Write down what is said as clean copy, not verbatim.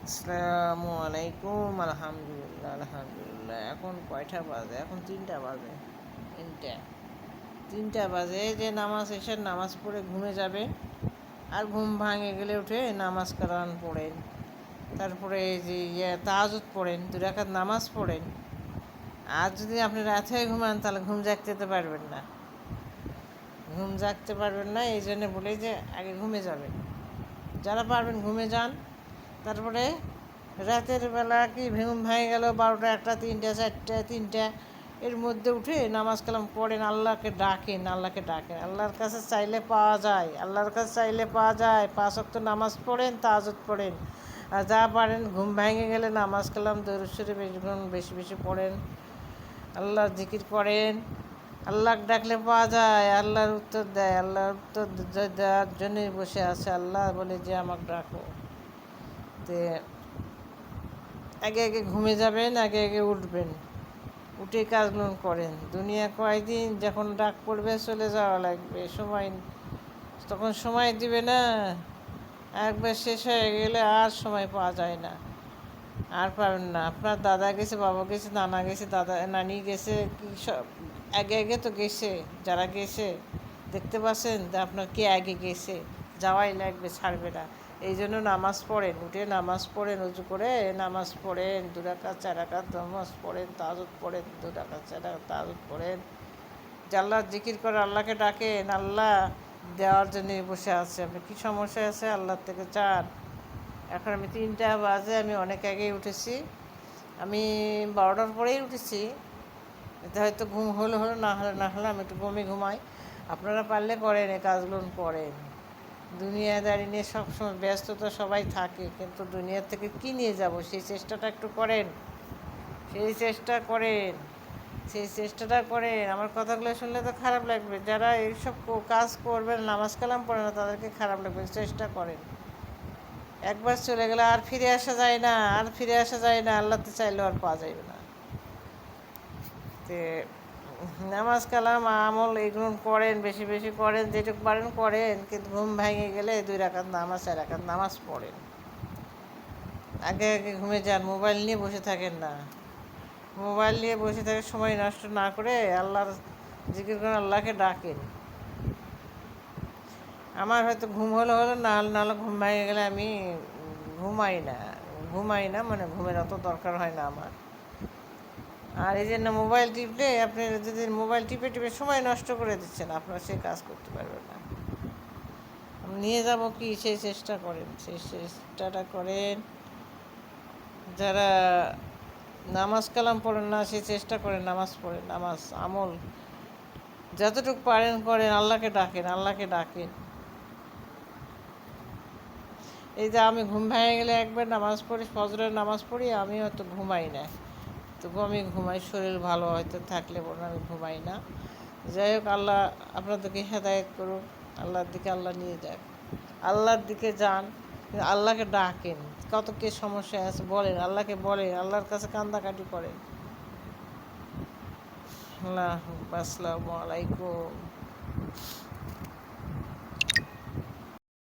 আসসালামু আলাইকুম। আলহামদুলিল্লাহ আলহামদুলিল্লাহ। এখন কয়টা বাজে? এখন 3টা বাজে। 3টা বাজে যে নামাজ এসে নামাজ পড়ে ঘুমে যাবে, আর ঘুম ভাঙে গেলে উঠে নামাজ কালাম পড়েন, তারপরে যে তাহাজ্জুদ পড়েন, 2 রাকাত নামাজ পড়েন। আর যদি আপনি রাতে ঘুমান তাহলে ঘুম জাগতে তো পারবেন না, এই জন্য বলে যে আগে ঘুমে যাবেন। যারা পারবেন ঘুমে যান, তারপরে রাতের বেলা কি ঘুম ভেঙে গেল 12টা, 1টা, 3টা, 4টা, 3টা, এর মধ্যে উঠে নামাজ কালাম পড়েন, আল্লাহকে ডাকেন। আল্লাহর কাছে চাইলে পাওয়া যায়, 5 ওয়াক্ত নামাজ পড়েন, তাহাজ্জুদ পড়েন। আর যা পারেন ঘুম ভেঙে গেলে নামাজ কালাম দরুদ শরীফ বেশি বেশি পড়েন, আল্লাহর জিকির করেন। আল্লাহকে ডাকলে পাওয়া যায়, আল্লাহর উত্তর দেয়। আল্লাহর উত্তর দেওয়ার জন্যই বসে আছে। আল্লাহ বলে যে আমাকে ডাকো। তে আগে আগে ঘুমে যাবেন, আগে আগে উঠবেন, উঠে কাজগুলো করেন। দুনিয়া কয়দিন, যখন ডাক পড়বে চলে যাওয়া লাগবে, তখন সময় দিবে না। একবার শেষ হয়ে গেলে আর সময় পাওয়া যায় না, আর পাবেন না। আপনার দাদা গেছে, বাবা গেছে, নানা গেছে, নানি গেছে, কি সব আগে আগে তো গেছে। যারা গেছে দেখতে পাচ্ছেন যে আপনার কে আগে গেছে, যাওয়াই লাগবে, ছাড়বে না। এই জন্য নামাজ পড়েন, উঠে নামাজ পড়েন, উজু করে নামাজ পড়েন, 2 রাকাত 4 রাকাত নামাজ পড়েন, তাহাজ্জুদ পড়েন, 2 রাকাত 4 রাকাত তাহাজ্জুদ পড়েন। যে আল্লাহর জিকির করে আল্লাহকে ডাকেন। আল্লাহ দেওয়ার জন্য বসে আছে। আপনি কী সমস্যা আছে আল্লাহর থেকে চান। এখন আমি 3টা বাজে, আমি অনেক আগেই উঠেছি। আমি 12টার পরেই উঠেছি। এতে হয়তো ঘুম হলো না হলে আমি একটু ঘুমাই। আপনারা পারলে করেন, এই কাজগুলো করেন। দুনিয়াদারি নিয়ে সবসময় ব্যস্ততা সবাই থাকে, কিন্তু দুনিয়া থেকে কী নিয়ে যাব সেই চেষ্টাটা একটু করেন, সেই চেষ্টাটা করেন। আমার কথাগুলো শুনলে তো খারাপ লাগবে, যারা এইসব কাজ করবেন, নামাজ কালাম পড়ে না, তাদেরকে খারাপ লাগবে। চেষ্টা করেন। একবার চলে গেলে আর ফিরে আসা যায় না, আল্লাহতে চাইলেও আর পাওয়া যাবে না। তে নামাজ কালাম আমল এগুলো করেন, বেশি বেশি করেন, যেটুকু পারেন করেন, কিন্তু ঘুম ভেঙে গেলে 2 রাকাত নামাজ 4 রাকাত নামাজ পড়েন। আগে আগে ঘুমে যান, মোবাইল নিয়ে বসে থাকেন না। সময় নষ্ট না করে আল্লাহর জিকির করেন, আল্লাহকে ডাকেন। আমার হয়তো ঘুম হলো না হলে ঘুম ভেঙে গেলে আমি ঘুমাই না, মানে ঘুমের অত দরকার হয় না আমার। আর এই জন্য মোবাইল টিপলে, আপনি যদি মোবাইল টিপে টিপে সময় নষ্ট করে দিচ্ছেন, আপনারা সেই কাজ করতে পারবেন না। নিয়ে যাব কি, সেই চেষ্টাটা করেন। যারা নামাজ কালাম পড়েন না, সেই চেষ্টা করেন নামাজ পড়েন। নামাজ আমল যতটুকু পারেন করেন, আল্লাহকে ডাকেন। এই যে আমি ঘুম ভেঙে গেলে একবার নামাজ পড়ি, ফজরের নামাজ পড়ি, আমি হয়তো ঘুমাই না, তবু আমি ঘুমাই। শরীর ভালো হয়তো থাকলে বলুন, আমি ঘুমাই না। যাই হোক, আল্লাহ আপনাদেরকে হেদায়েত করুন। আল্লাহর দিকে আল্লাহ নিয়ে যান, আল্লাহর দিকে যান, আল্লাহকে ডাকেন। কত কে সমস্যা আছে বলেন, আল্লাহকে বলেন, আল্লাহর কাছে কান্দাকাটি করেন। আল্লাহ। আসসালামু আলাইকুম।